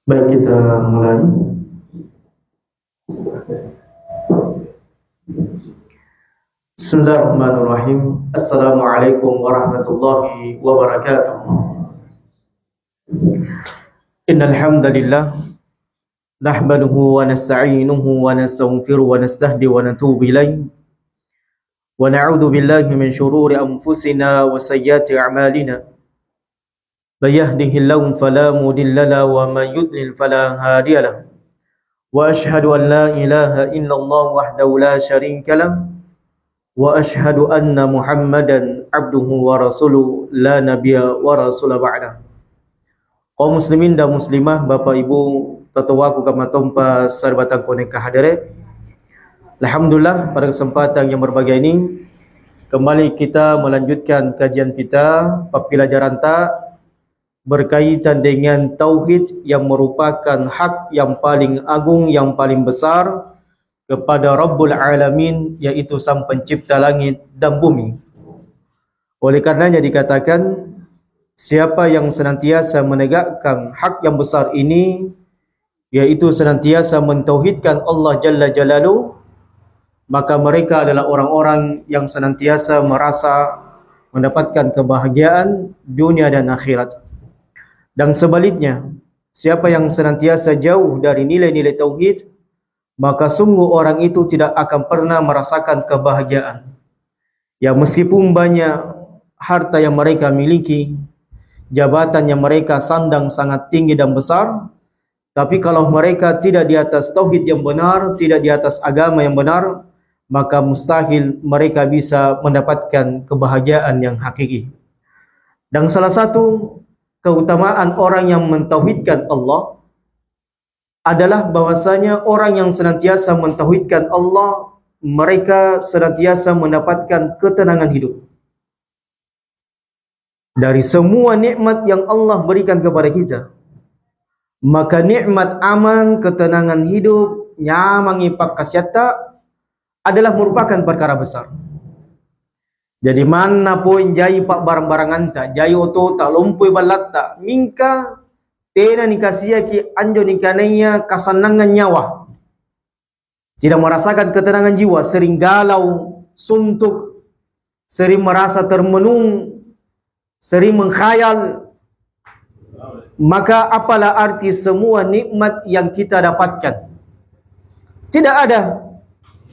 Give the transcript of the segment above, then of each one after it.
Baik, kita mulai. Bismillahirrahmanirrahim. Assalamualaikum warahmatullahi wabarakatuh. Innal hamdalillah nahmaduhu wa nasta'inuhu wa nastaghfiruhu wa nastahdi wa natubu ilayh. Wa na'udzu billahi min shururi anfusina wa sayyiati a'malina. May yahdihillahu fala mudilla lahu wa may yudlil fala hadiya lahu. Wa asyhadu an la ilaha illallah wahdahu la syarika lahu wa asyhadu anna Muhammadan abduhu wa rasuluhu la nabiyya wa rasula ba'dah. Kaum muslimin dan muslimah, Bapak Ibu, tatawaku kama tompa sarbatan koneka hadirin. Alhamdulillah, pada kesempatan yang berbahagia ini kembali kita melanjutkan kajian kita pembelajaran berkaitan dengan tauhid yang merupakan hak yang paling agung, yang paling besar kepada Rabbul Alamin, yaitu Sang Pencipta langit dan bumi. Oleh karenanya dikatakan, siapa yang senantiasa menegakkan hak yang besar ini, yaitu senantiasa mentauhidkan Allah Jalla Jalaluhu, maka mereka adalah orang-orang yang senantiasa merasa mendapatkan kebahagiaan dunia dan akhirat. Dan sebaliknya, siapa yang senantiasa jauh dari nilai-nilai tauhid, maka sungguh orang itu tidak akan pernah merasakan kebahagiaan. Ya, meskipun banyak harta yang mereka miliki, jabatan yang mereka sandang sangat tinggi dan besar, tapi kalau mereka tidak di atas tauhid yang benar, tidak di atas agama yang benar, maka mustahil mereka bisa mendapatkan kebahagiaan yang hakiki. Dan salah satu keutamaan orang yang mentauhidkan Allah adalah bahwasanya orang yang senantiasa mentauhidkan Allah, mereka senantiasa mendapatkan ketenangan hidup. Dari semua nikmat yang Allah berikan kepada kita, maka nikmat aman, ketenangan hidup, nyamangi pakasyata adalah merupakan perkara besar. Jadi mana pun jai pak barang-barangan tak, jai oto tak, lumpui balat tak, mingka tena nikasia ki anjo nikananya kasanangan nyawa. Tidak merasakan ketenangan jiwa, sering galau, suntuk, sering merasa termenung, sering mengkhayal. Maka apalah arti semua nikmat yang kita dapatkan? Tidak ada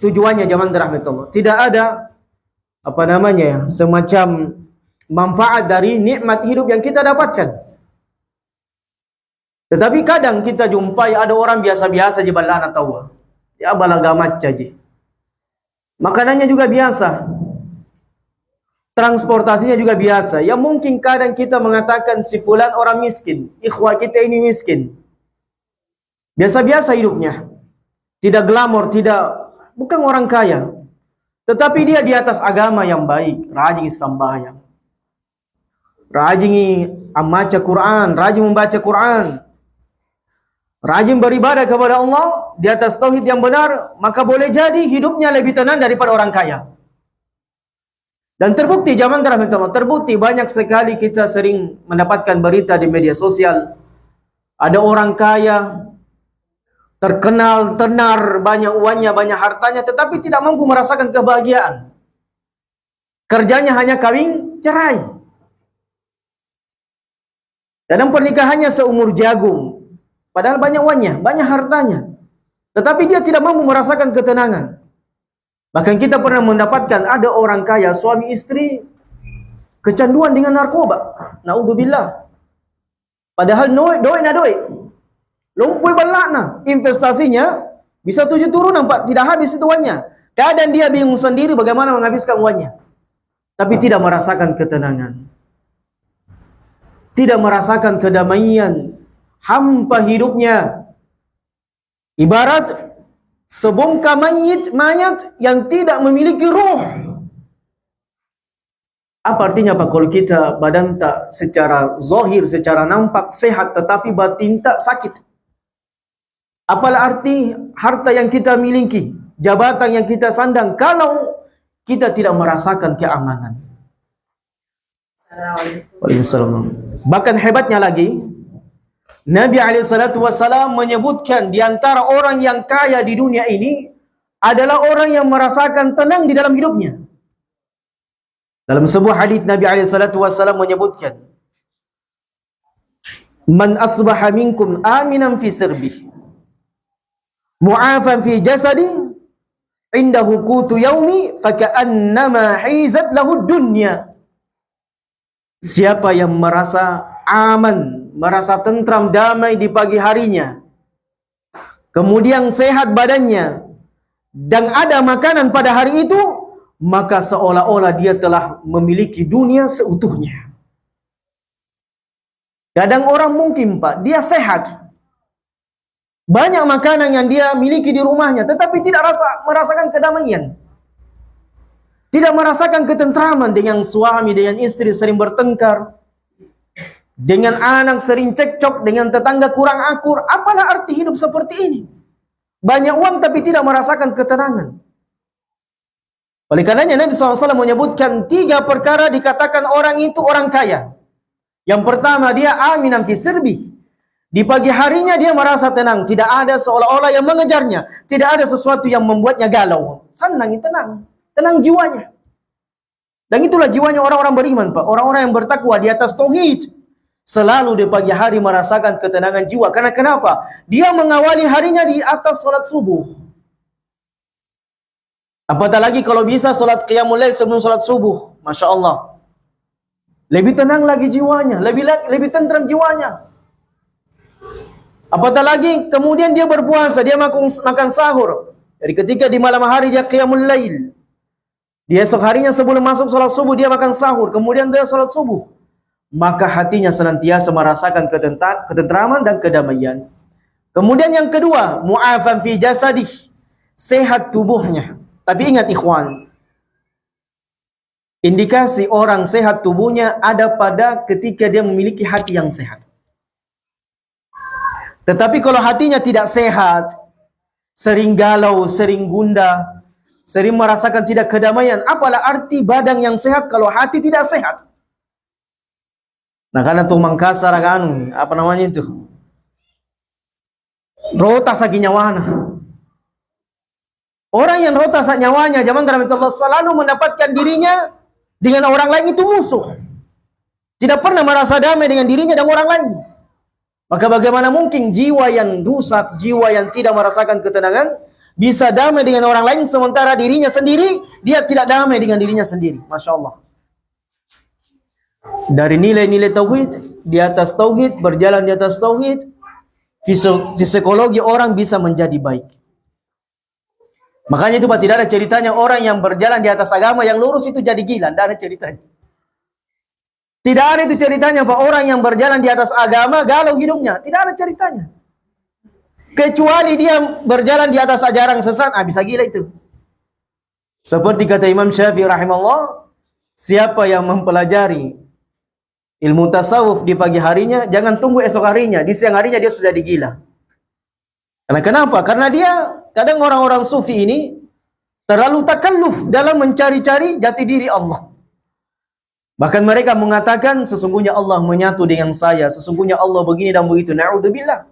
tujuannya zaman rahmatullah. Tidak ada semacam manfaat dari nikmat hidup yang kita dapatkan. Tetapi kadang kita jumpai ada orang biasa-biasa je balana tawa. Ya balagamat saja. Makanannya juga biasa. Transportasinya juga biasa. Ya mungkin kadang kita mengatakan si fulan orang miskin, ikhwah kita ini miskin. Biasa-biasa hidupnya. Tidak glamor, bukan orang kaya. Tetapi dia di atas agama yang baik, rajin sembahyang, rajin membaca Quran, rajin membaca Quran, rajin beribadah kepada Allah di atas tauhid yang benar, maka boleh jadi hidupnya lebih tenang daripada orang kaya. Dan terbukti zaman sekarang, terbukti banyak sekali kita sering mendapatkan berita di media sosial. Ada orang kaya, terkenal, tenar, banyak uangnya, banyak hartanya, tetapi tidak mampu merasakan kebahagiaan. Kerjanya hanya kawin cerai. Kadang pernikahannya seumur jagung. Padahal banyak uangnya, banyak hartanya. Tetapi dia tidak mampu merasakan ketenangan. Bahkan kita pernah mendapatkan ada orang kaya, suami istri kecanduan dengan narkoba. Naudzubillah. Padahal doi na doi. Lumpui balakna. Investasinya bisa 7 turunan, Pak. Tidak habis itu uangnya. Kadang dia bingung sendiri bagaimana menghabiskan uangnya. Tapi tidak merasakan ketenangan. Tidak merasakan kedamaian. Hampa hidupnya. Ibarat sebongkah mayat yang tidak memiliki ruh. Apa artinya Pak? Kalau kita badan tak secara zahir, secara nampak sehat, tetapi batin tak sakit. Apalah arti harta yang kita miliki, jabatan yang kita sandang, kalau kita tidak merasakan keamanan. Waalaikumsalam. Bahkan hebatnya lagi, Nabi SAW menyebutkan di antara orang yang kaya di dunia ini adalah orang yang merasakan tenang di dalam hidupnya. Dalam sebuah hadis Nabi SAW menyebutkan, "Man asbaha minkum aminan fi sirbih, mu'afan fi jasadi, indahu qutu yaumi, faka'annama hizat lahu dunya." Siapa yang merasa aman, merasa tentram, damai di pagi harinya, kemudian sehat badannya, dan ada makanan pada hari itu, maka seolah-olah dia telah memiliki dunia seutuhnya. Kadang orang mungkin Pak, dia sehat, banyak makanan yang dia miliki di rumahnya, tetapi tidak merasakan kedamaian. Tidak merasakan ketentraman, dengan suami, dengan istri sering bertengkar, dengan anak sering cekcok, dengan tetangga kurang akur. Apalah arti hidup seperti ini? Banyak uang tapi tidak merasakan ketenangan. Oleh karenanya Nabi SAW menyebutkan 3 perkara dikatakan orang itu orang kaya. Yang pertama, dia aminan fi sirbi. Di pagi harinya dia merasa tenang, tidak ada seolah-olah yang mengejarnya, tidak ada sesuatu yang membuatnya galau. Senang, tenang jiwanya. Dan itulah jiwanya orang-orang beriman Pak, orang-orang yang bertakwa di atas tauhid. Selalu di pagi hari merasakan ketenangan jiwa. Karena kenapa? Dia mengawali harinya di atas salat subuh. Apatah lagi kalau bisa salat qiyamul lail sebelum salat subuh. Masya Allah. Lebih tenang lagi jiwanya, lebih tentram jiwanya. Apatah lagi kemudian dia berpuasa, dia makan sahur. Jadi ketika di malam hari dia qiyamul lail, dia esok harinya sebelum masuk salat subuh dia makan sahur, kemudian dia salat subuh, maka hatinya senantiasa merasakan ketentraman dan kedamaian. Kemudian yang kedua, mu'afan fi jasadih, sehat tubuhnya. Tapi ingat ikhwan, indikasi orang sehat tubuhnya ada pada ketika dia memiliki hati yang sehat. Tetapi kalau hatinya tidak sehat, sering galau, sering gundah, sering merasakan tidak kedamaian, apalah arti badan yang sehat kalau hati tidak sehat? Nah, karena tuh mangkasar kan, apa namanya itu? Rota sagi nyawana. Orang yang rota sak nyawanya zaman Rasulullah selalu mendapatkan dirinya dengan orang lain itu musuh. Tidak pernah merasa damai dengan dirinya dan orang lain. Maka bagaimana mungkin jiwa yang rusak, jiwa yang tidak merasakan ketenangan bisa damai dengan orang lain sementara dirinya sendiri dia tidak damai dengan dirinya sendiri. Masya Allah. Dari nilai-nilai tauhid, di atas tauhid, berjalan di atas tauhid, psikologi orang bisa menjadi baik. Makanya itu Pak, tidak ada ceritanya orang yang berjalan di atas agama yang lurus itu jadi gila, tidak ada ceritanya. Tidak ada itu ceritanya Pak, orang yang berjalan di atas agama galau hidupnya, tidak ada ceritanya. Kecuali dia berjalan di atas ajaran sesat, bisa gila itu. Seperti kata Imam Syafi'i rahimahullah, siapa yang mempelajari ilmu tasawuf di pagi harinya, jangan tunggu esok harinya, di siang harinya dia sudah digila. Karena kenapa? Karena dia, kadang orang-orang sufi ini terlalu takalluf dalam mencari-cari jati diri Allah. Bahkan mereka mengatakan sesungguhnya Allah menyatu dengan saya, sesungguhnya Allah begini dan begitu. Na'udzubillah.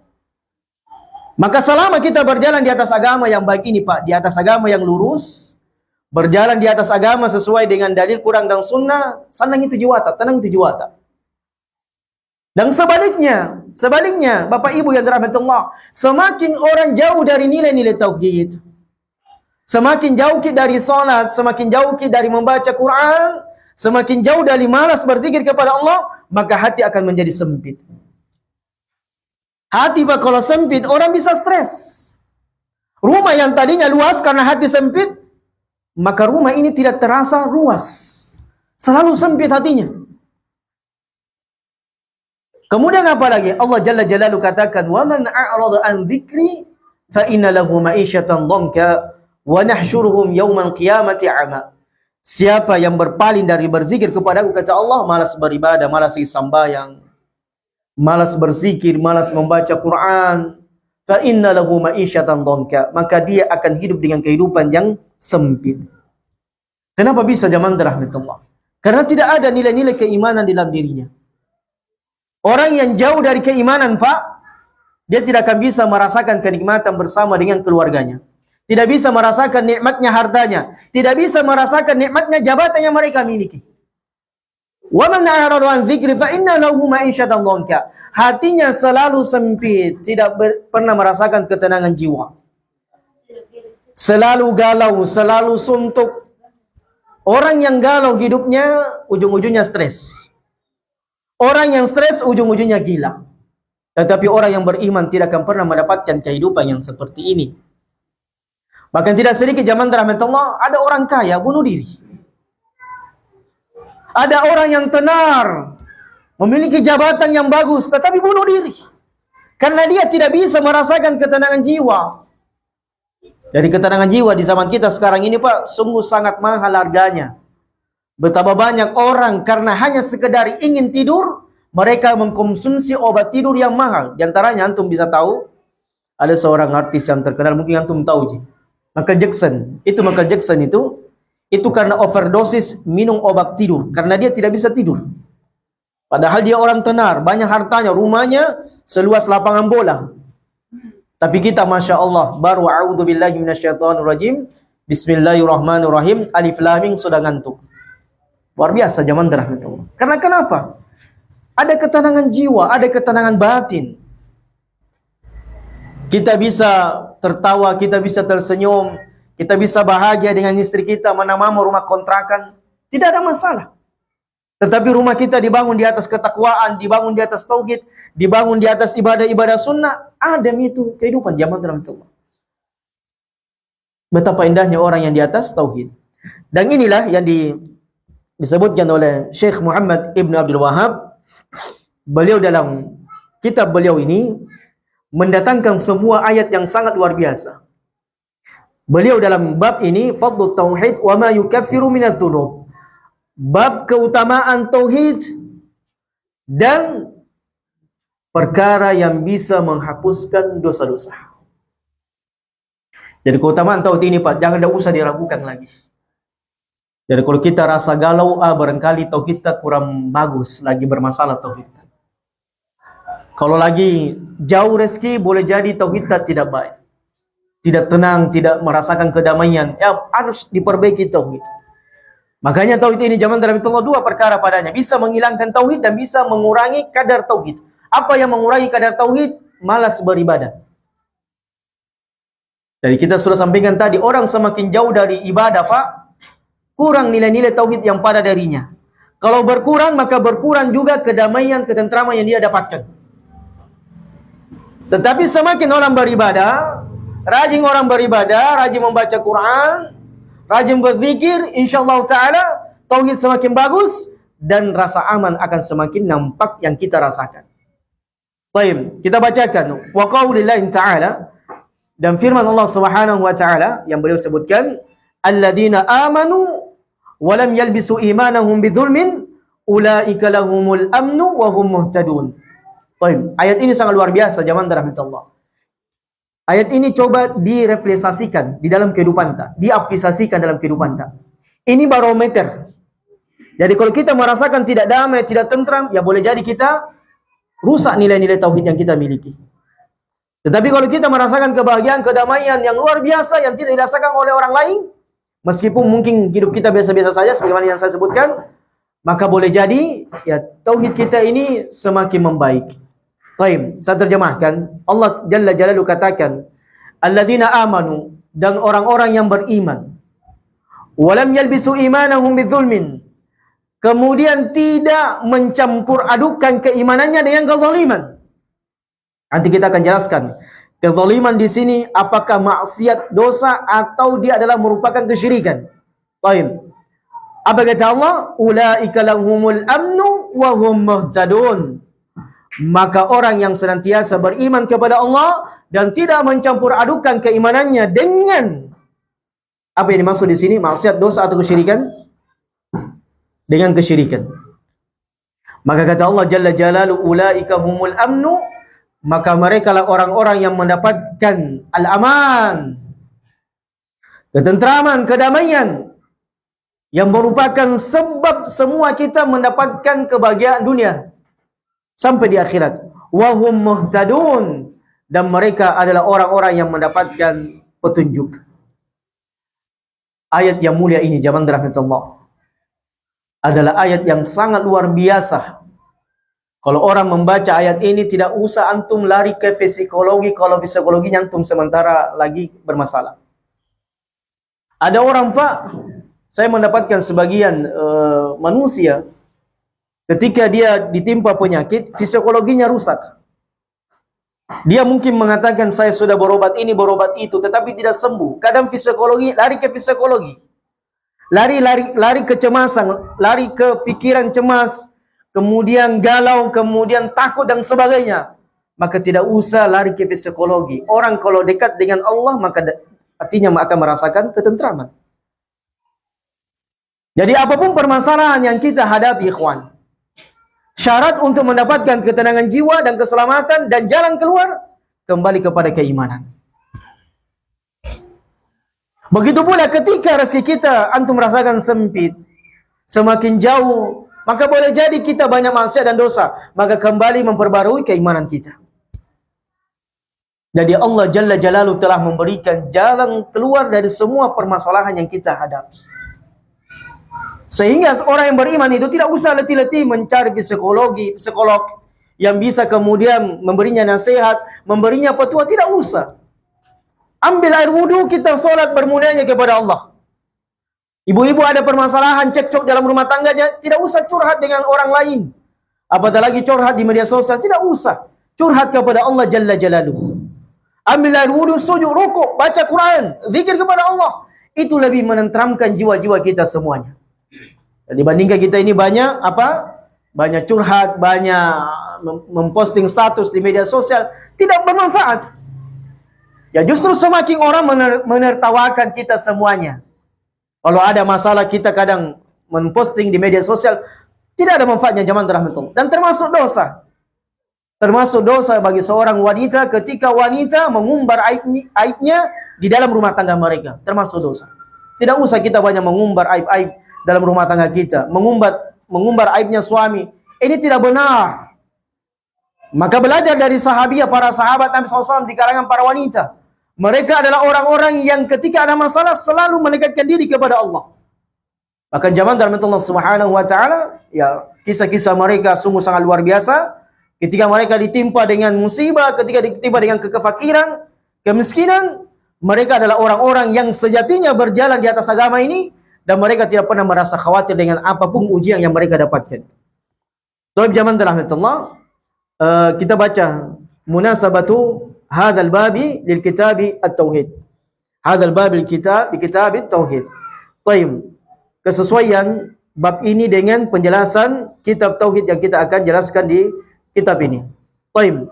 Maka selama kita berjalan di atas agama yang baik ini Pak, di atas agama yang lurus, berjalan di atas agama sesuai dengan dalil Quran dan Sunnah, senang itu jiwata, tenang itu jiwata. Dan sebaliknya, Bapak Ibu yang dirahmati Allah, semakin orang jauh dari nilai-nilai tauhid, semakin jauh dari salat, semakin jauh dari membaca Quran, semakin jauh dari malas berzikir kepada Allah, maka hati akan menjadi sempit. Hati Pak kalau sempit, orang bisa stres. Rumah yang tadinya luas karena hati sempit, maka rumah ini tidak terasa luas. Selalu sempit hatinya. Kemudian apa lagi? Allah Jalla Jalaluhu katakan, "Wa man a'rada an dzikri fa inna lahu ma'isyatan dhanka wa nahsyuruhum yaumal qiyamati 'ama." Siapa yang berpaling dari berzikir kepadaku, kata Allah, malas beribadah, malas sembahyang, malas berzikir, malas membaca Quran, fa inna lahu ma'isyatan dhanka, maka dia akan hidup dengan kehidupan yang sempit. Kenapa bisa zaman rahmatullah? Karena tidak ada nilai-nilai keimanan dalam dirinya. Orang yang jauh dari keimanan Pak, dia tidak akan bisa merasakan kenikmatan bersama dengan keluarganya. Tidak bisa merasakan nikmatnya hartanya. Tidak bisa merasakan nikmatnya jabatan yang mereka miliki. Wa man a'rada an dzikri fa inna lahu ma'isyatan dhanka. Hatinya selalu sempit, tidak pernah merasakan ketenangan jiwa. Selalu galau, selalu suntuk. Orang yang galau hidupnya ujung-ujungnya stres. Orang yang stres ujung-ujungnya gila. Tetapi orang yang beriman tidak akan pernah mendapatkan kehidupan yang seperti ini. Bahkan tidak sedikit zaman rahmatullah, ada orang kaya bunuh diri. Ada orang yang tenar, memiliki jabatan yang bagus, tetapi bunuh diri. Karena dia tidak bisa merasakan ketenangan jiwa. Dari ketenangan jiwa di zaman kita sekarang ini Pak, sungguh sangat mahal harganya. Betapa banyak orang karena hanya sekedar ingin tidur, mereka mengkonsumsi obat tidur yang mahal. Di antaranya antum bisa tahu, ada seorang artis yang terkenal, mungkin antum tahu, Michael Jackson. Michael Jackson itu karena overdosis minum obat tidur, karena dia tidak bisa tidur. Padahal dia orang tenar, banyak hartanya, rumahnya seluas lapangan bola. Tapi kita Masya Allah, baru a'udzubillahi minasyaitonirrajim, bismillahirrahmanirrahim, alif lam mim sudah ngantuk. Luar biasa zaman rahmatullah. Karena kenapa? Ada ketenangan jiwa, ada ketenangan batin. Kita bisa tertawa, kita bisa tersenyum, kita bisa bahagia dengan istri kita, mana mau rumah kontrakan, tidak ada masalah. Tetapi rumah kita dibangun di atas ketakwaan, dibangun di atas tauhid, dibangun di atas ibadah-ibadah sunnah, ada itu kehidupan zaman rahmatullah. Betapa indahnya orang yang di atas tauhid. Dan inilah yang disebutkan oleh Syekh Muhammad Ibn Abdul Wahab. Beliau dalam kitab beliau ini mendatangkan semua ayat yang sangat luar biasa. Beliau dalam bab ini, Fadlu Tauhid wa ma yukaffiru minadz dzunub. Bab keutamaan tauhid dan perkara yang bisa menghapuskan dosa-dosa. Jadi keutamaan tauhid ini Pak, jangan usah diragukan lagi. Jadi kalau kita rasa galau, barangkali tauhid kita kurang bagus, lagi bermasalah tauhid. Kalau lagi jauh rezeki, boleh jadi tauhid kita tidak baik, tidak tenang, tidak merasakan kedamaian. Ya harus diperbaiki tauhid. Makanya tauhid ini zaman dalam Allah dua perkara padanya, bisa menghilangkan tauhid dan bisa mengurangi kadar tauhid. Apa yang mengurangi kadar tauhid? Malas beribadah. Jadi kita sudah sampaikan tadi, orang semakin jauh dari ibadah Pak, kurang nilai-nilai tauhid yang pada darinya. Kalau berkurang, maka berkurang juga kedamaian, ketentraman yang dia dapatkan. Tetapi semakin orang beribadah, rajin membaca Quran, rajin berzikir, insyaallah ta'ala, tauhid semakin bagus, dan rasa aman akan semakin nampak yang kita rasakan. Baik, kita bacakan. Wa qaulillahi ta'ala, dan firman Allah Subhanahu wa ta'ala yang beliau sebutkan, alladzina amanu walam yalbisu imanahum bidzulmin ulaika lahumul amnu wa hum muhtadun. Baik, ayat ini sangat luar biasa zaman rahmatullah. Ayat ini coba direfleksasikan di dalam kehidupan kita, diaplikasikan dalam kehidupan kita. Ini barometer. Jadi kalau kita merasakan tidak damai, tidak tentram, ya boleh jadi kita rusak nilai-nilai tauhid yang kita miliki. Tetapi kalau kita merasakan kebahagiaan, kedamaian yang luar biasa yang tidak dirasakan oleh orang lain, meskipun mungkin hidup kita biasa-biasa saja sebagaimana yang saya sebutkan, maka boleh jadi ya tauhid kita ini semakin membaik. Baik, saya terjemahkan. Allah Jalla Jalaluhu katakan, alladzina amanu, dan orang-orang yang beriman, walam yalbisu imanahum bidzulmin, kemudian tidak mencampur adukan keimanannya dengan kezaliman. Nanti kita akan jelaskan kezaliman di sini apakah maksiat, dosa, atau dia adalah merupakan kesyirikan. Baik. Apa kata Allah? Ulaika lahumul amnu wa hum muhtadun. Maka orang yang senantiasa beriman kepada Allah dan tidak mencampur adukan keimanannya dengan apa yang dimaksud di sini? Maksiat, dosa, atau kesyirikan? Dengan kesyirikan. Maka kata Allah Jalla Jalaluhu, ulaika humul amnu, maka mereka lah orang-orang yang mendapatkan al-aman, ketentraman, kedamaian, yang merupakan sebab semua kita mendapatkan kebahagiaan dunia sampai di akhirat. Wahum muhtadun, dan mereka adalah orang-orang yang mendapatkan petunjuk. Ayat yang mulia ini, jamaah dirahmati Allah, adalah ayat yang sangat luar biasa. Kalau orang membaca ayat ini, tidak usah antum lari ke psikologi kalau psikologinya antum sementara lagi bermasalah. Ada orang, Pak, saya mendapatkan sebagian manusia ketika dia ditimpa penyakit, psikologinya rusak. Dia mungkin mengatakan saya sudah berobat ini, berobat itu, tetapi tidak sembuh. Kadang psikologi, lari ke psikologi. Lari kecemasan, lari ke pikiran cemas, kemudian galau, kemudian takut dan sebagainya. Maka tidak usah lari ke psikologi. Orang kalau dekat dengan Allah, maka artinya akan merasakan ketentraman. Jadi apapun permasalahan yang kita hadapi, ikhwan, syarat untuk mendapatkan ketenangan jiwa dan keselamatan dan jalan keluar, kembali kepada keimanan. Begitu pula ketika rezeki kita antum merasakan sempit, semakin jauh, maka boleh jadi kita banyak maksiat dan dosa, maka kembali memperbarui keimanan kita. Jadi Allah Jalla Jalaluhu telah memberikan jalan keluar dari semua permasalahan yang kita hadapi. Sehingga orang yang beriman itu tidak usah letih-letih mencari psikolog yang bisa kemudian memberinya nasihat, memberinya petua, tidak usah. Ambil air wudu, kita sholat bermunajat kepada Allah. Ibu-ibu ada permasalahan cekcok dalam rumah tangganya, tidak usah curhat dengan orang lain. Apatah lagi curhat di media sosial, tidak usah. Curhat kepada Allah Jalla Jalaluhu. Ambil air wudu, sujud, rukuk, baca Quran, zikir kepada Allah. Itu lebih menenteramkan jiwa-jiwa kita semuanya. Dan dibandingkan kita ini banyak banyak curhat, banyak memposting status di media sosial, tidak bermanfaat. Ya justru semakin orang menertawakan kita semuanya. Kalau ada masalah kita kadang memposting di media sosial, tidak ada manfaatnya, jamaah dirahmati. Dan termasuk dosa. Termasuk dosa bagi seorang wanita ketika wanita mengumbar aibnya di dalam rumah tangga mereka. Termasuk dosa. Tidak usah kita banyak mengumbar aib-aib dalam rumah tangga kita. Mengumbar aibnya suami. Ini tidak benar. Maka belajar dari sahabiah, para sahabat Nabi SAW di kalangan para wanita. Mereka adalah orang-orang yang ketika ada masalah selalu mendekatkan diri kepada Allah. Bahkan zaman dalam Allah Subhanahu wa taala, ya kisah-kisah mereka sungguh sangat luar biasa. Ketika mereka ditimpa dengan musibah, ketika ditimpa dengan kefakiran, kemiskinan, mereka adalah orang-orang yang sejatinya berjalan di atas agama ini dan mereka tidak pernah merasa khawatir dengan apapun ujian yang mereka dapatkan. Tapi zaman dalam Allah, kita baca munasabatu hadzal babi lil kitabi at-tauhid. Hadzal babi lil kitab at-tauhid. Baik. Kesesuaian bab ini dengan penjelasan kitab tauhid yang kita akan jelaskan di kitab ini. Baik.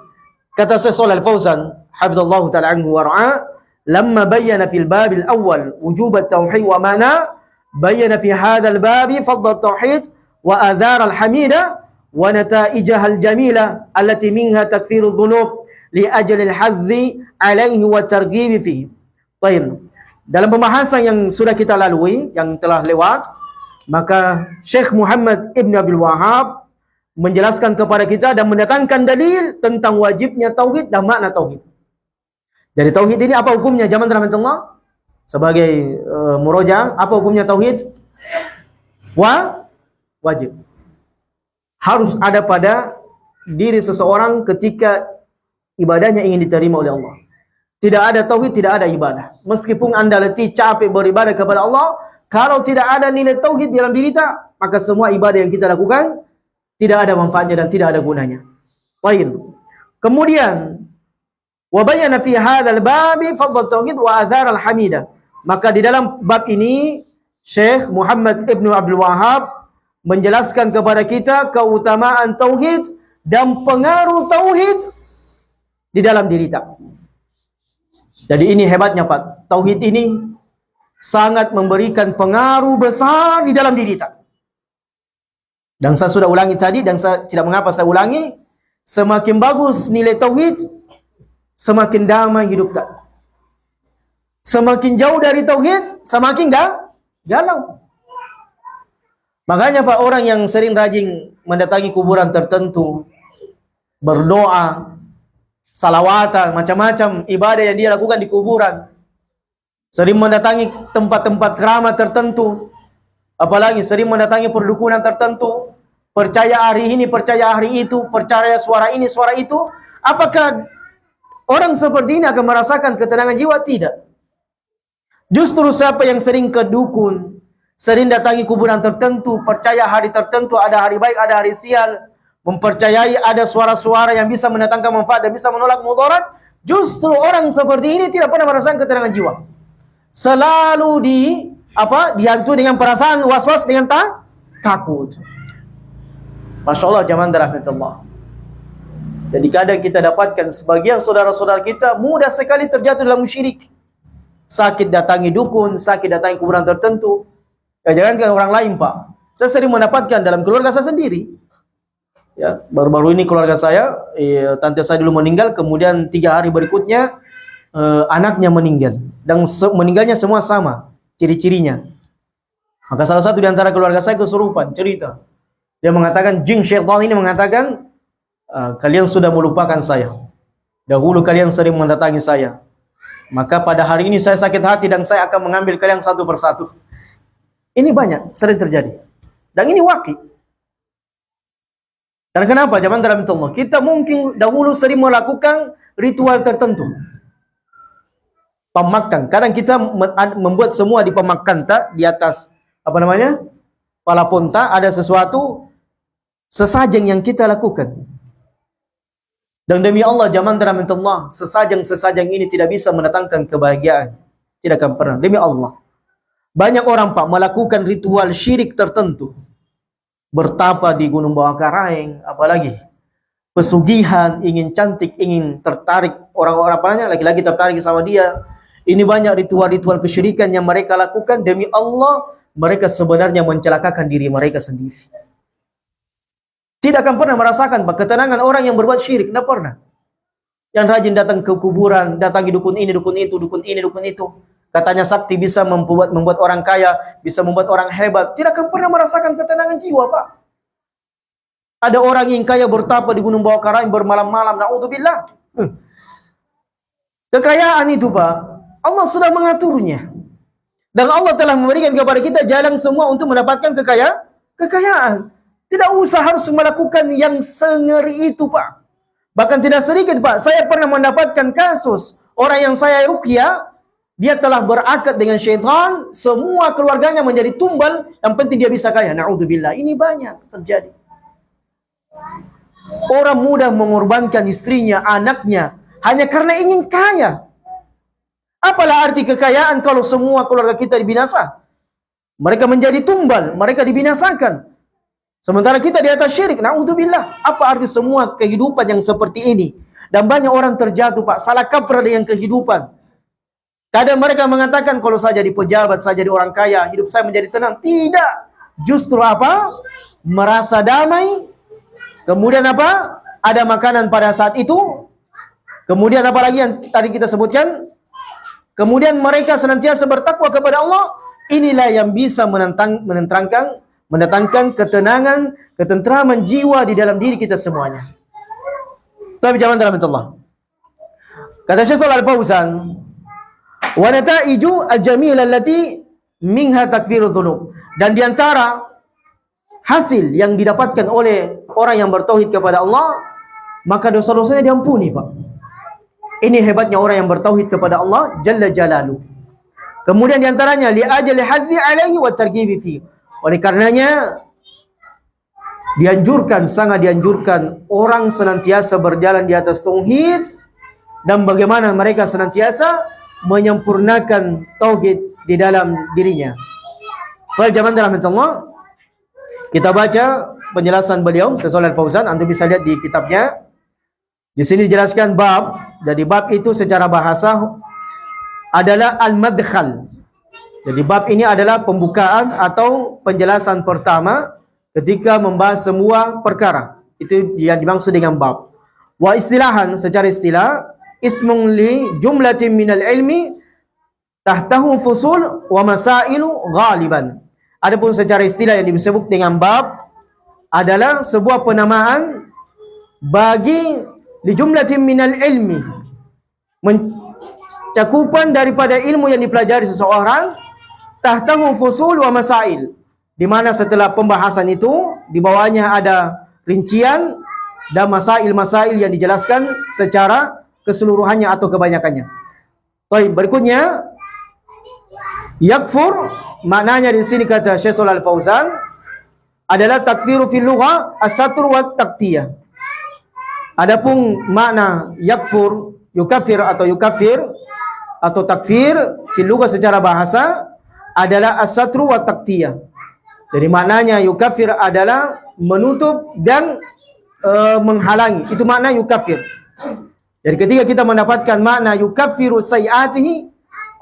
Kata Syekh Shalih Al-Fauzan, hafizallahu ta'ala anhu wa ra'a, lamma bayyana fil bab al-awwal wujub at-tauhid wa mana bayyana fi hadzal bab fadl at-tauhid wa adhar al-hamida wa nataijaha al-jamila allati minha takfiru adh-dhunub li ajli al-hadzi alaihi wa targhib fihi. Baik. Dalam pembahasan yang sudah kita lalui, yang telah lewat, Maka Syekh Muhammad Ibn Abdul Wahhab menjelaskan kepada kita dan mendatangkan dalil tentang wajibnya tauhid dan makna tauhid. Jadi tauhid ini apa hukumnya? Zaman rahmatullah sebagai murojaah, apa hukumnya tauhid? Wajib. Harus ada pada diri seseorang ketika ibadahnya ingin diterima oleh Allah. Tidak ada tauhid, tidak ada ibadah. Meskipun anda letih, capek beribadah kepada Allah, kalau tidak ada nilai tauhid dalam diri kita, maka semua ibadah yang kita lakukan tidak ada manfaatnya dan tidak ada gunanya. Baik. Kemudian wa bayyana fi hadzal babi fadl tauhid wa adhar al-hamidah. Maka di dalam bab ini Syekh Muhammad Ibn Abdul Wahhab menjelaskan kepada kita keutamaan tauhid dan pengaruh tauhid di dalam diri kita. Jadi ini hebatnya Pak. Tauhid ini sangat memberikan pengaruh besar di dalam diri kita. Dan saya sudah ulangi tadi dan saya tidak mengapa saya ulangi, semakin bagus nilai tauhid, semakin damai hidup kita. Semakin jauh dari tauhid, semakin galau. Makanya Pak, orang yang sering rajin mendatangi kuburan tertentu, berdoa, salawatan, macam-macam ibadah yang dia lakukan di kuburan, sering mendatangi tempat-tempat keramat tertentu, apalagi sering mendatangi perdukunan tertentu, percaya hari ini, percaya hari itu, percaya suara ini, suara itu, apakah orang seperti ini akan merasakan ketenangan jiwa? Tidak. Justru siapa yang sering ke dukun, sering datangi kuburan tertentu, percaya hari tertentu, ada hari baik, ada hari sial, mempercayai ada suara-suara yang bisa mendatangkan manfaat dan bisa menolak mudarat, justru orang seperti ini tidak pernah merasakan ketenangan jiwa. Selalu dihantui dengan perasaan was-was, dengan takut. Masya Allah, zaman rahmatullah. Jadi kadang kita dapatkan sebagian saudara-saudara kita mudah sekali terjatuh dalam syirik. Sakit datangi dukun, sakit datangi kuburan tertentu. Ya, jangankan orang lain Pak. Saya sering mendapatkan dalam keluarga saya sendiri. Ya, baru-baru ini keluarga saya, tante saya dulu meninggal, kemudian 3 hari berikutnya anaknya meninggal. Dan meninggalnya semua sama ciri-cirinya. Maka salah satu di antara keluarga saya kesurupan, cerita. Dia mengatakan, jin syaitan ini mengatakan, kalian sudah melupakan saya. Dahulu kalian sering mendatangi saya. Maka pada hari ini saya sakit hati dan saya akan mengambil kalian satu persatu. Ini banyak, sering terjadi. Dan ini wakil. Dan kenapa? Zaman dalam Allah, kita mungkin dahulu sering melakukan ritual tertentu. Pemakan. Kadang kita membuat semua di pemakan di atas kepala ponta ada sesuatu sesajen yang kita lakukan. Dan demi Allah, zaman dalam Allah, sesajen ini tidak bisa mendatangkan kebahagiaan. Tidak akan pernah. Demi Allah. Banyak orang Pak melakukan ritual syirik tertentu. Bertapa di Gunung Bawah Karaeng, apalagi pesugihan, ingin cantik, ingin tertarik orang-orang laki-laki tertarik sama dia. Ini banyak ritual-ritual kesyirikan yang mereka lakukan. Demi Allah, mereka sebenarnya mencelakakan diri mereka sendiri. Tidak akan pernah merasakan ketenangan orang yang berbuat syirik. Tidak pernah. Yang rajin datang ke kuburan, datangi dukun ini, dukun itu, dukun ini, dukun itu. Katanya sakti bisa membuat orang kaya, bisa membuat orang hebat. Tidak akan pernah merasakan ketenangan jiwa Pak. Ada orang yang kaya bertapa di Gunung Bawah Karaeng bermalam-malam. Na'udzubillah. Kekayaan itu Pak, Allah sudah mengaturnya. Dan Allah telah memberikan kepada kita jalan semua untuk mendapatkan kekayaan. Tidak usah harus melakukan yang sengeri itu Pak. Bahkan tidak sedikit Pak, saya pernah mendapatkan kasus orang yang saya ruqyah, dia telah berakad dengan syaitan, semua keluarganya menjadi tumbal, yang penting dia bisa kaya. Na'udzubillah, ini banyak terjadi. Orang mudah mengorbankan istrinya, anaknya, hanya karena ingin kaya. Apalah arti kekayaan kalau semua keluarga kita dibinasa? Mereka menjadi tumbal, mereka dibinasakan. Sementara kita di atas syirik, na'udzubillah. Apa arti semua kehidupan yang seperti ini? Dan banyak orang terjatuh Pak, salah kaprah dengan kehidupan. Kadang mereka mengatakan, kalau saya jadi pejabat, saya jadi orang kaya, hidup saya menjadi tenang. Tidak. Justru apa? Merasa damai. Kemudian apa? Ada makanan pada saat itu. Kemudian apa lagi yang tadi kita sebutkan? Kemudian mereka senantiasa bertakwa kepada Allah. inilah yang bisa mendatangkan ketenangan, ketentraman jiwa di dalam diri kita semuanya. Tapi jangan dalam Allah. Kata Syekh Shalih Al-Fauzan, wa nata'iju al-jamilah allati minha takfirudz dzunub. Dan di antara hasil yang didapatkan oleh orang yang bertauhid kepada Allah, maka dosa-dosanya diampuni, Pak. Ini hebatnya orang yang bertauhid kepada Allah Jalla Jalaluh. Kemudian di antaranya li ajli hadzi alaihi wa targhibi fi. Oleh karenanya sangat dianjurkan orang senantiasa berjalan di atas tauhid dan bagaimana mereka senantiasa menyempurnakan tauhid di dalam dirinya. Soal zaman dalam Allah, kita baca penjelasan beliau Syekh Shalih Al-Fauzan, antum bisa lihat di kitabnya. Di sini dijelaskan bab. Jadi bab itu secara bahasa adalah al-madkhal. Jadi bab ini adalah pembukaan atau penjelasan pertama ketika membahas semua perkara. Itu yang dimaksud dengan bab. Wa istilahan, secara istilah, ismun li jumlatin minal ilmi tahtahu fusul wa masailu ghaliban. Adapun secara istilah yang disebut dengan bab adalah sebuah penamaan bagi li jumlatin minal ilmi, cakupan daripada ilmu yang dipelajari seseorang, tahtahu fusul wa masail, di mana setelah pembahasan itu di bawahnya ada rincian dan masail-masail yang dijelaskan secara keseluruhannya atau kebanyakannya. Baik, berikutnya yakfur, maknanya di sini kata Syekh Shalih Al-Fauzan adalah takfiru fil lugha as-satr wa taqtiyah. Adapun makna yakfur, yukafir atau takfir fil lugha secara bahasa adalah as-satru wa taqtiyah. Jadi maknanya yukafir adalah menutup dan menghalangi. Itu makna yukafir. Jadi ketika kita mendapatkan makna yukafiru sayiatihi,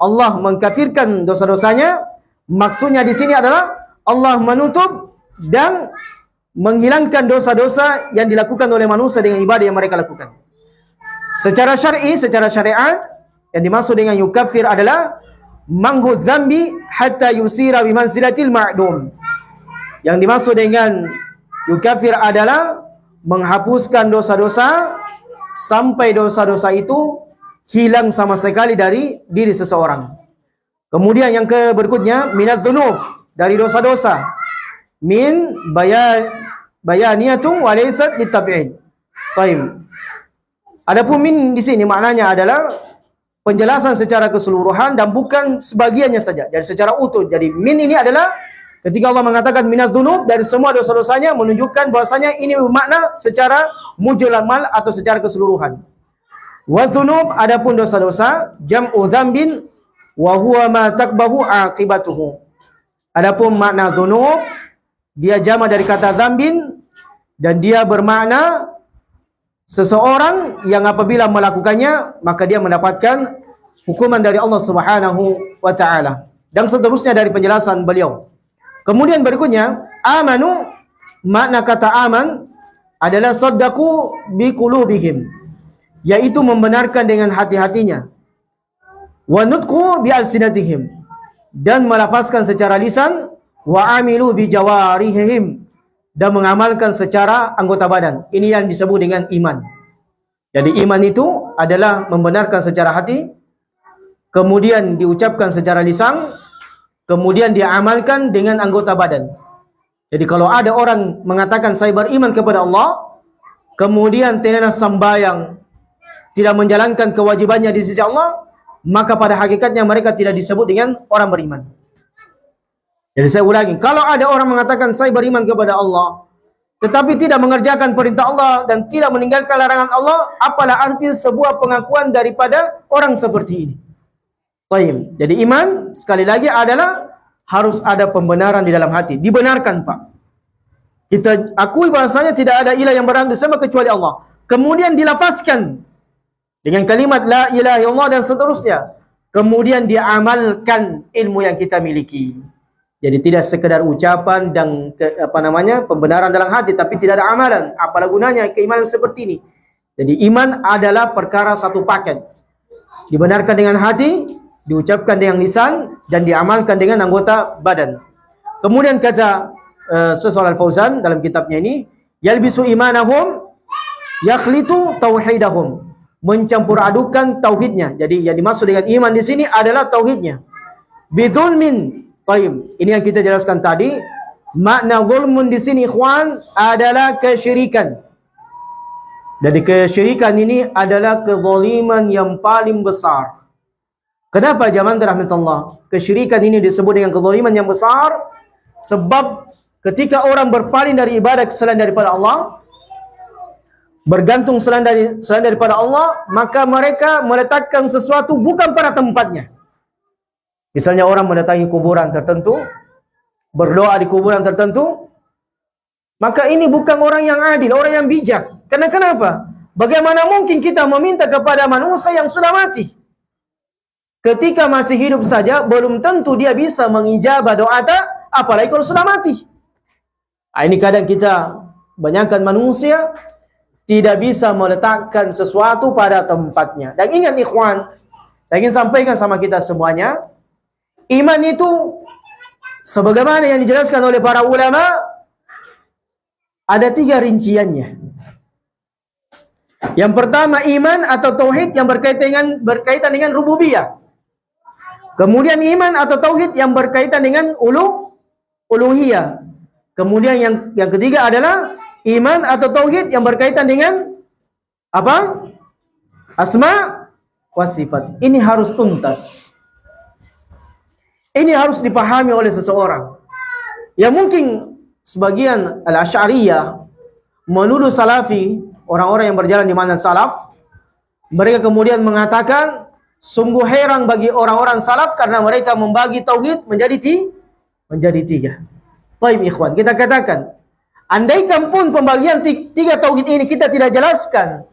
Allah mengkafirkan dosa-dosanya, maksudnya di sini adalah Allah menutup dan menghilangkan dosa-dosa yang dilakukan oleh manusia dengan ibadah yang mereka lakukan. Secara syar'i, secara syariat, yang dimaksud dengan yukafir adalah manghu dzambi hatta yusira bi manzilatil ma'dum. Yang dimaksud dengan yukafir adalah menghapuskan dosa-dosa sampai dosa-dosa itu hilang sama sekali dari diri seseorang. Kemudian yang berikutnya minadz dzunub, dari dosa-dosa. Min bayaniyatun wa laysat litabi'in. Baik. Adapun min di sini maknanya adalah penjelasan secara keseluruhan dan bukan sebagiannya saja. Jadi secara utuh. Jadi min ini adalah ketika Allah mengatakan minadz dzunub, dari semua dosa-dosanya, menunjukkan bahwasanya ini bermakna secara mujmal atau secara keseluruhan. Wa dzunub, adapun dosa-dosa, jam'u dzambin wa huwa ma takbahu aqibatuhu. Adapun makna dzunub, dia jama dari kata dzambin dan dia bermakna seseorang yang apabila melakukannya maka dia mendapatkan hukuman dari Allah Subhanahu wa taala. Dan seterusnya dari penjelasan beliau. Kemudian berikutnya, amanu, makna kata aman adalah saddaqu bi qulubihim, yaitu membenarkan dengan hati-hatinya. Wa nutqu bi alsinatihim, dan melafazkan secara lisan. Wa amilu bi jawarihim, dan mengamalkan secara anggota badan. Ini yang disebut dengan iman. Jadi iman itu adalah membenarkan secara hati, kemudian diucapkan secara lisan, kemudian diamalkan dengan anggota badan. Jadi kalau ada orang mengatakan saya beriman kepada Allah, kemudian tidak sembahyang, tidak menjalankan kewajibannya di sisi Allah, maka pada hakikatnya mereka tidak disebut dengan orang beriman. Jadi saya ulangi, kalau ada orang mengatakan saya beriman kepada Allah, tetapi tidak mengerjakan perintah Allah dan tidak meninggalkan larangan Allah, apalah arti sebuah pengakuan daripada orang seperti ini? Baik. Jadi iman sekali lagi adalah harus ada pembenaran di dalam hati. Dibenarkan, Pak. Kita akui bahasanya tidak ada ilah yang berhak disembah kecuali Allah. Kemudian dilafazkan dengan kalimat la ilaha illallah dan seterusnya. Kemudian diamalkan ilmu yang kita miliki. Jadi tidak sekedar ucapan dan pembenaran dalam hati, tapi tidak ada amalan. Apalah gunanya keimanan seperti ini? Jadi iman adalah perkara satu paket. Dibenarkan dengan hati, diucapkan dengan lisan dan diamalkan dengan anggota badan. Kemudian kata Syekh Shalih Al-Fauzan dalam kitabnya ini, yalbisu imanahum yakhlitu tauhidahum, mencampur adukan tauhidnya. Jadi yang dimaksud dengan iman di sini adalah tauhidnya. Bidzulmin, tayyib. Ini yang kita jelaskan tadi. Makna zulmun di sini ikhwan adalah kesyirikan. Jadi kesyirikan ini adalah kezaliman yang paling besar. Kenapa jamaah rahmatullah? Kesyirikan ini disebut dengan kezaliman yang besar sebab ketika orang berpaling dari ibadah selain daripada Allah, bergantung selain daripada Allah, maka mereka meletakkan sesuatu bukan pada tempatnya. Misalnya orang mendatangi kuburan tertentu, berdoa di kuburan tertentu, maka ini bukan orang yang adil, orang yang bijak. Karena kenapa? Bagaimana mungkin kita meminta kepada manusia yang sudah mati? Ketika masih hidup saja, belum tentu dia bisa mengijabah doa, apalagi kalau sudah mati. Ini kadang kita banyakkan manusia tidak bisa meletakkan sesuatu pada tempatnya. Dan ingat ikhwan, saya ingin sampaikan sama kita semuanya, iman itu sebagaimana yang dijelaskan oleh para ulama, ada 3 rinciannya. Yang pertama iman atau tauhid yang berkaitan dengan rububiyah. Kemudian iman atau tauhid yang berkaitan dengan uluhiyah. Kemudian yang ketiga adalah iman atau tauhid yang berkaitan dengan apa? Asma wa sifat. Ini harus tuntas. Ini harus dipahami oleh seseorang. Ya mungkin sebagian al-Asy'ariyah menuduh salafi, orang-orang yang berjalan di manhaj salaf, mereka kemudian mengatakan sungguh heran bagi orang-orang salaf karena mereka membagi tauhid menjadi 3. Baik ikhwan, kita katakan, andaikan pun pembagian 3 tauhid ini kita tidak jelaskan,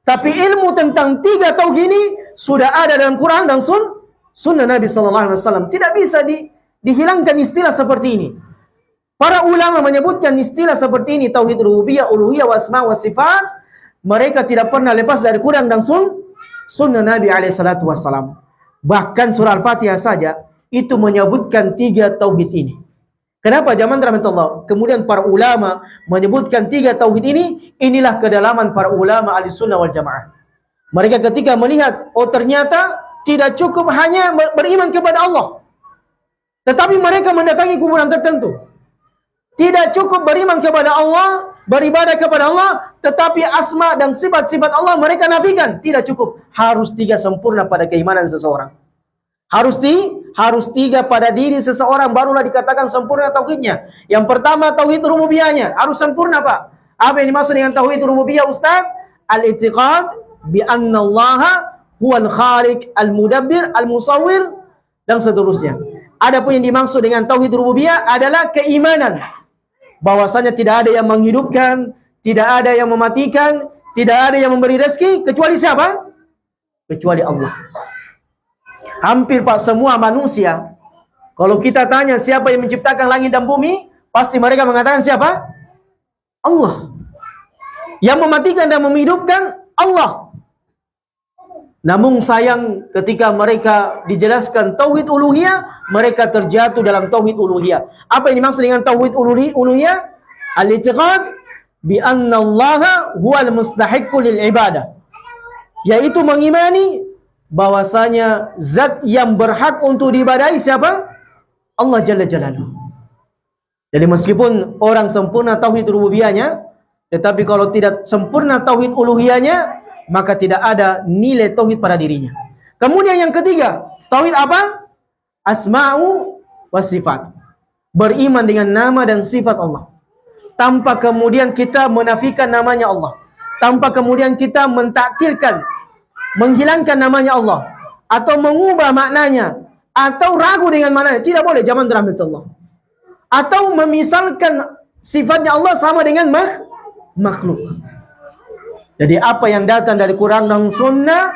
tapi ilmu tentang 3 tauhid ini sudah ada dalam Quran dan sunnah Nabi sallallahu alaihi wasallam. Tidak bisa dihilangkan istilah seperti ini. Para ulama menyebutkan istilah seperti ini, tauhid rububiyah, uluhiyah, wa asma wa sifat, mereka tidak pernah lepas dari Quran dan sunnah Nabi alaihi salatu wasallam. Bahkan surah Al-Fatihah saja itu menyebutkan 3 tauhid ini. Kenapa jamaah rahmatullah? Kemudian para ulama menyebutkan 3 tauhid ini, inilah kedalaman para ulama Ahlussunnah wal Jamaah. Mereka ketika melihat, oh ternyata tidak cukup hanya beriman kepada Allah, tetapi mereka mendatangi kuburan tertentu. Tidak cukup beriman kepada Allah, beribadah kepada Allah, tetapi asma dan sifat-sifat Allah mereka nafikan. Tidak cukup. Harus 3 sempurna pada keimanan seseorang. Harus 3 pada diri seseorang, barulah dikatakan sempurna tauhidnya. Yang pertama tauhid rububiyahnya harus sempurna, Pak. Apa yang dimaksud dengan tauhid rububiyah, Ustaz? Al-i'tiqad bi anna Allah huwal khaliq al-mudabbir al-musawwir dan seterusnya. Adapun yang dimaksud dengan tauhid rububiyah adalah keimanan bahwasanya tidak ada yang menghidupkan, tidak ada yang mematikan, tidak ada yang memberi rezeki kecuali siapa? Kecuali Allah. Hampir Pak semua manusia, kalau kita tanya siapa yang menciptakan langit dan bumi, pasti mereka mengatakan siapa? Allah. Yang mematikan dan menghidupkan Allah. Namun sayang ketika mereka dijelaskan tauhid uluhiyah, mereka terjatuh dalam tauhid uluhiyah. Apa yang dimaksud dengan tauhid uluhiyah? Al-i'tiqad bi anna Allah huwal mustahiqqu lil ibadah. Yaitu mengimani bahwasanya zat yang berhak untuk diibadahi siapa? Allah Jalla Jalaluhu. Jadi meskipun orang sempurna tauhid rububiyahnya, tetapi kalau tidak sempurna tauhid uluhiyahnya, maka tidak ada nilai tauhid pada dirinya. Kemudian yang ketiga, tauhid apa? Asma'u wa sifat. Beriman dengan nama dan sifat Allah, tanpa kemudian kita menafikan namanya Allah, tanpa kemudian kita mentaktilkan, menghilangkan namanya Allah, atau mengubah maknanya, atau ragu dengan maknanya. Tidak boleh, zaman rahmatullah. Atau memisalkan sifatnya Allah sama dengan makhluk. Jadi apa yang datang dari Quran dan Sunnah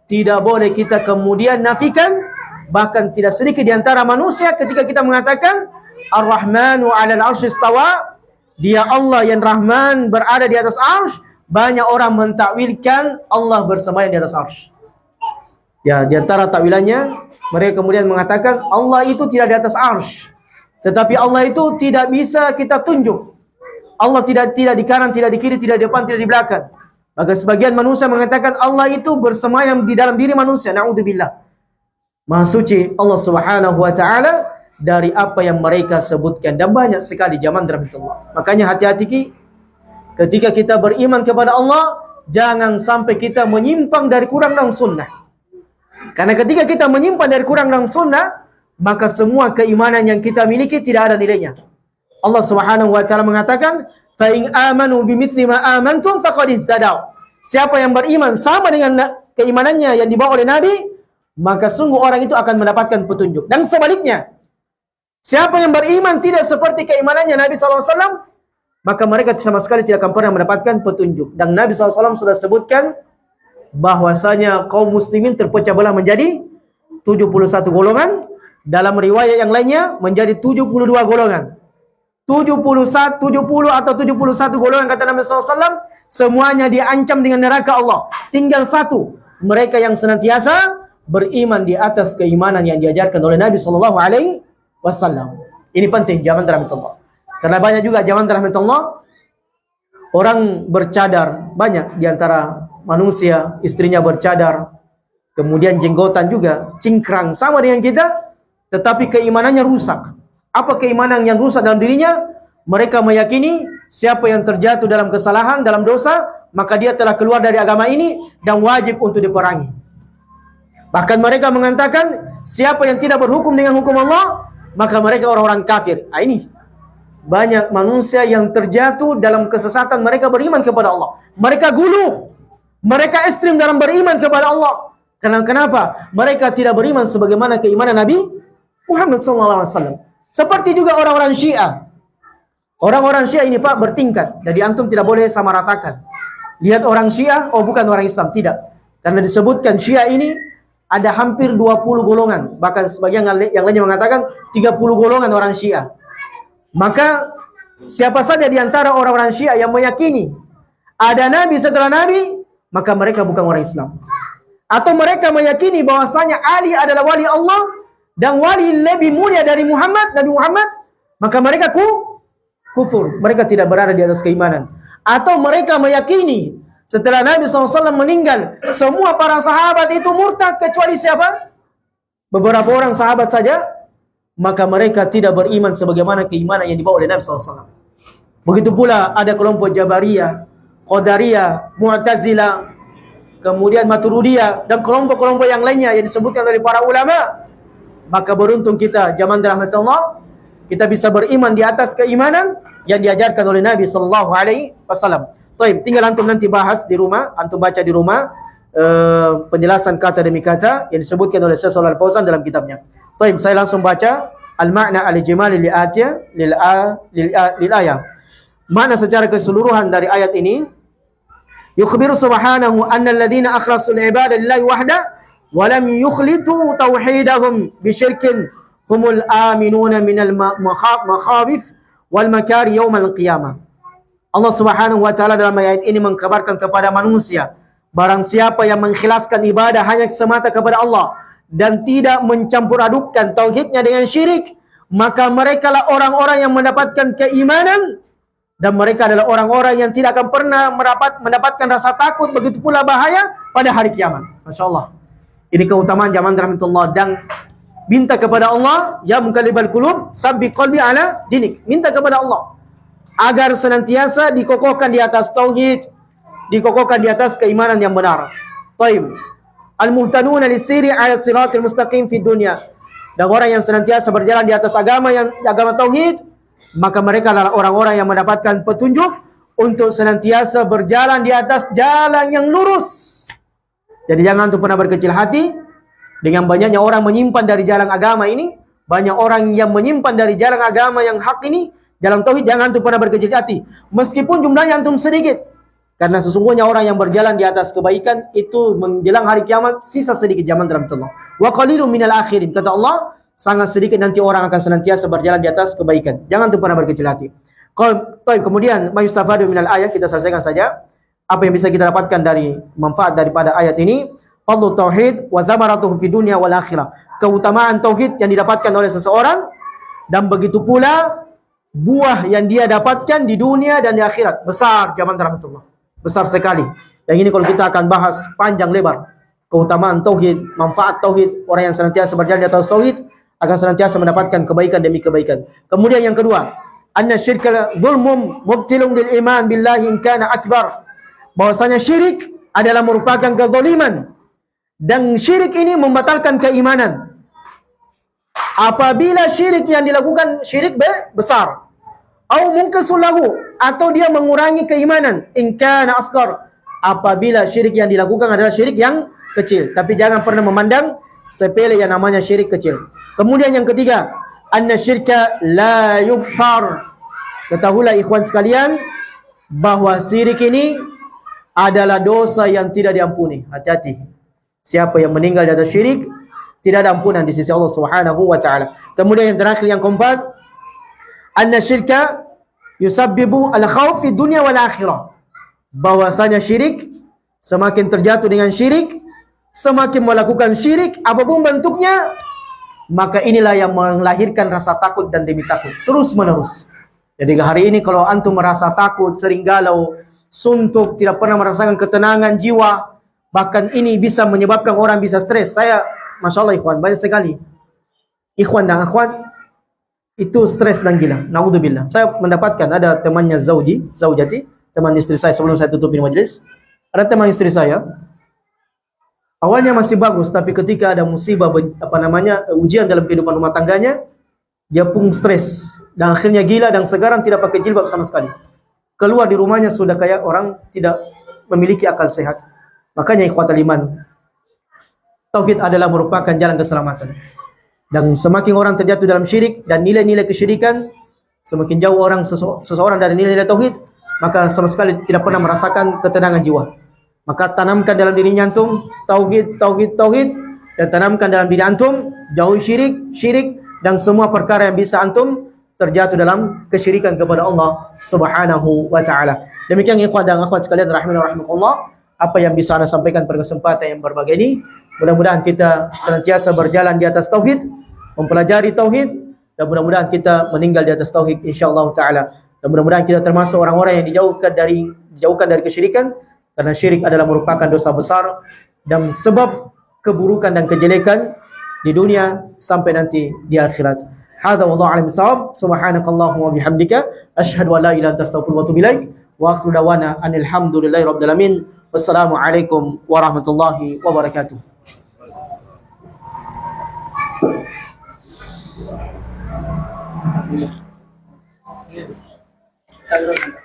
tidak boleh kita kemudian nafikan. Bahkan tidak sedikit di antara manusia ketika kita mengatakan Ar-Rahmanu 'alal 'arsy istawa, dia Allah yang Rahman berada di atas arsy, banyak orang mentakwilkan Allah bersemayam di atas arsy. Ya, di antara takwilannya Mereka kemudian mengatakan Allah itu tidak di atas arsy, tetapi Allah itu tidak bisa kita tunjuk. Allah tidak di kanan, tidak di kiri, tidak di depan, tidak di belakang. Maka sebagian manusia mengatakan Allah itu bersemayam di dalam diri manusia. Na'udzubillah. Maha suci Allah Subhanahu wa taala dari apa yang mereka sebutkan, dan banyak sekali zaman rahmatullah. Makanya hati-hati ketika kita beriman kepada Allah, jangan sampai kita menyimpang dari Quran dan Sunnah. Karena ketika kita menyimpang dari Quran dan Sunnah, maka semua keimanan yang kita miliki tidak ada nilainya. Allah Subhanahu wa taala mengatakan, "Fa in amanu bimithli ma amantum faqad ihtadaw." Siapa yang beriman sama dengan keimanannya yang dibawa oleh Nabi, maka sungguh orang itu akan mendapatkan petunjuk. Dan sebaliknya, siapa yang beriman tidak seperti keimanannya Nabi SAW, maka mereka sama sekali tidak akan pernah mendapatkan petunjuk. Dan Nabi SAW sudah sebutkan bahwasanya kaum muslimin terpecah belah menjadi 71 golongan. Dalam riwayat yang lainnya menjadi 72 golongan. 70 atau 71 golongan kata Nabi SAW, semuanya diancam dengan neraka Allah. Tinggal satu, mereka yang senantiasa beriman di atas keimanan yang diajarkan oleh Nabi SAW. Ini penting, zaman rahmatullah. Karena banyak juga zaman rahmatullah orang bercadar, banyak diantara manusia istrinya bercadar, kemudian jenggotan juga, cingkrang sama dengan kita, tetapi keimanannya rusak. Apa keimanan yang rusak dalam dirinya? Mereka meyakini siapa yang terjatuh dalam kesalahan, dalam dosa, maka dia telah keluar dari agama ini dan wajib untuk diperangi. Bahkan mereka mengatakan siapa yang tidak berhukum dengan hukum Allah, maka mereka orang-orang kafir. Ini banyak manusia yang terjatuh dalam kesesatan, mereka beriman kepada Allah. Mereka guluh, mereka ekstrim dalam beriman kepada Allah. Kenapa? Mereka tidak beriman sebagaimana keimanan Nabi Muhammad SAW. Seperti juga orang-orang Syiah. Orang-orang Syiah ini Pak bertingkat. Jadi antum tidak boleh sama ratakan. Lihat orang Syiah, oh bukan orang Islam. Tidak. Karena disebutkan Syiah ini ada hampir 20 golongan. Bahkan sebagian yang lainnya mengatakan 30 golongan orang Syiah. Maka siapa saja di antara orang-orang Syiah yang meyakini ada Nabi setelah Nabi, maka mereka bukan orang Islam. Atau mereka meyakini bahwasanya Ali adalah wali Allah dan wali lebih mulia dari Nabi Muhammad, maka mereka kufur. Mereka tidak berada di atas keimanan. Atau mereka meyakini setelah Nabi SAW meninggal, semua para sahabat itu murtad kecuali siapa? Beberapa orang sahabat saja. Maka mereka tidak beriman sebagaimana keimanan yang dibawa oleh Nabi SAW. Begitu pula ada kelompok Jabariyah, Qadariyah, Mu'tazilah, kemudian Maturidiyah, dan kelompok-kelompok yang lainnya yang disebutkan oleh para ulama. Maka beruntung kita zaman rahmatullah, kita bisa beriman di atas keimanan yang diajarkan oleh Nabi SAW. Tinggal antum nanti bahas di rumah, antum baca di rumah penjelasan kata demi kata yang disebutkan oleh Syekh Shalal Fauzan dalam kitabnya. Saya langsung baca al-ma'na al-ijmali lil ayah. Makna secara keseluruhan dari ayat ini, yukhbiru subhanahu anna alladhina akhlasul ibadah lillahi wahda wa lam yukhlitu tauhidahum bisyirkin humul aminuna minal makhawif wal makari yaumal qiyamah. Allah Subhanahu wa taala dalam ayat ini mengkabarkan kepada manusia, barang siapa yang mengikhlaskan ibadah hanya semata kepada Allah dan tidak mencampur adukkan tauhidnya dengan syirik, maka mereka lah orang-orang yang mendapatkan keimanan, dan mereka adalah orang-orang yang tidak akan pernah mendapatkan rasa takut, begitu pula bahaya pada hari kiamat. Masya Allah. Ini keutamaan zaman rahmatullah. Dan minta kepada Allah, ya muqallibal qulub, tsabbit qalbi ala dinik. Minta kepada Allah agar senantiasa dikokohkan di atas tauhid, dikokohkan di atas keimanan yang benar. Taib. Al-muhtaduna lisiri ala siratil mustaqim fid dunya. Dan orang yang senantiasa berjalan di atas agama tauhid, maka mereka adalah orang-orang yang mendapatkan petunjuk untuk senantiasa berjalan di atas jalan yang lurus. Jadi jangan tuh pernah berkecil hati dengan banyaknya orang menyimpan dari jalan agama ini, banyak orang yang menyimpan dari jalan agama yang hak ini, jalan tauhid. Jangan tuh pernah berkecil hati meskipun jumlahnya antum sedikit, karena sesungguhnya orang yang berjalan di atas kebaikan itu menjelang hari kiamat sisa sedikit zaman dalam Allah. Wa qalilun minal akhirin, kata Allah, sangat sedikit nanti orang akan senantiasa berjalan di atas kebaikan. Jangan tuh pernah berkecil hati. Kemudian mayustafadu minal ayat, kita selesaikan saja apa yang bisa kita dapatkan dari manfaat daripada ayat ini. Fadlu tauhid wa thamaratuhu fid dunya wal akhirah. keutamaan tauhid yang didapatkan oleh seseorang, dan begitu pula buah yang dia dapatkan di dunia dan di akhirat. Besar jamaah rahmatullah, besar sekali. Yang ini kalau kita akan bahas panjang lebar, keutamaan tauhid, manfaat tauhid. Orang yang senantiasa berjalan di atas tauhid akan senantiasa mendapatkan kebaikan demi kebaikan. Kemudian yang kedua, anna syirka zulmum mubtilun lil iman billahi in kana akbar. Bahwasanya syirik adalah merupakan kezaliman, dan syirik ini membatalkan keimanan. Apabila syirik yang dilakukan syirik besar, au munkasul lahu, atau dia mengurangi keimanan, in kana asghar, apabila syirik yang dilakukan adalah syirik yang kecil. Tapi jangan pernah memandang sepele yang namanya syirik kecil. Kemudian yang ketiga, anna syirka la yughfar. Ketahuilah ikhwan sekalian, bahwa syirik ini adalah dosa yang tidak diampuni. Hati-hati. Siapa yang meninggal di atas syirik, tidak ada ampunan di sisi Allah Subhanahu wa taala. Kemudian yang terakhir, yang keempat, anna syirka yusabbibu al-khawf fi dunya wal akhirah. Bahwasanya syirik, semakin terjatuh dengan syirik, semakin melakukan syirik apapun bentuknya, maka inilah yang melahirkan rasa takut dan demi takut terus menerus. Jadi hari ini kalau antum merasa takut, sering galau, suntuk, tidak pernah merasakan ketenangan jiwa, bahkan ini bisa menyebabkan orang bisa stres. Saya Masya Allah ikhwan, banyak sekali ikhwan dan akhwat itu stres dan gila. Naudzubillah. Saya mendapatkan ada temannya zaujati, teman istri saya, sebelum saya tutup ini majelis. Ada teman istri saya, awalnya masih bagus, tapi ketika ada musibah, ujian dalam kehidupan rumah tangganya, dia pun stres dan akhirnya gila, dan sekarang tidak pakai jilbab sama sekali. Keluar di rumahnya sudah kayak orang tidak memiliki akal sehat. Makanya ikhwatal iman, tauhid adalah merupakan jalan keselamatan. Dan semakin orang terjatuh dalam syirik dan nilai-nilai kesyirikan, semakin jauh orang seseorang dari nilai-nilai tauhid, maka sama sekali tidak pernah merasakan ketenangan jiwa. Maka tanamkan dalam dirinya antum tauhid, dan tanamkan dalam diri antum jauhi syirik dan semua perkara yang bisa antum terjatuh dalam kesyirikan kepada Allah Subhanahu wa taala. Demikian ikhwan dan akhwat sekalian rahimani rahimakumullah, apa yang bisa Anda sampaikan pada kesempatan yang berbahagia ini. Mudah-mudahan kita senantiasa berjalan di atas tauhid, mempelajari tauhid, dan mudah-mudahan kita meninggal di atas tauhid insyaallah taala. Dan mudah-mudahan kita termasuk orang-orang yang dijauhkan dari kesyirikan, karena syirik adalah merupakan dosa besar dan sebab keburukan dan kejelekan di dunia sampai nanti di akhirat. Hadza wallahu a'lam bissawab. Subhanakallahumma wa bihamdika asyhadu an la ilaha illa anta astaghfiruka wa atubu ilaik. Wa akhiru da'wana anil hamdulillahi rabbil alamin. Wassalamualaikum warahmatullahi wabarakatuh. Thank you.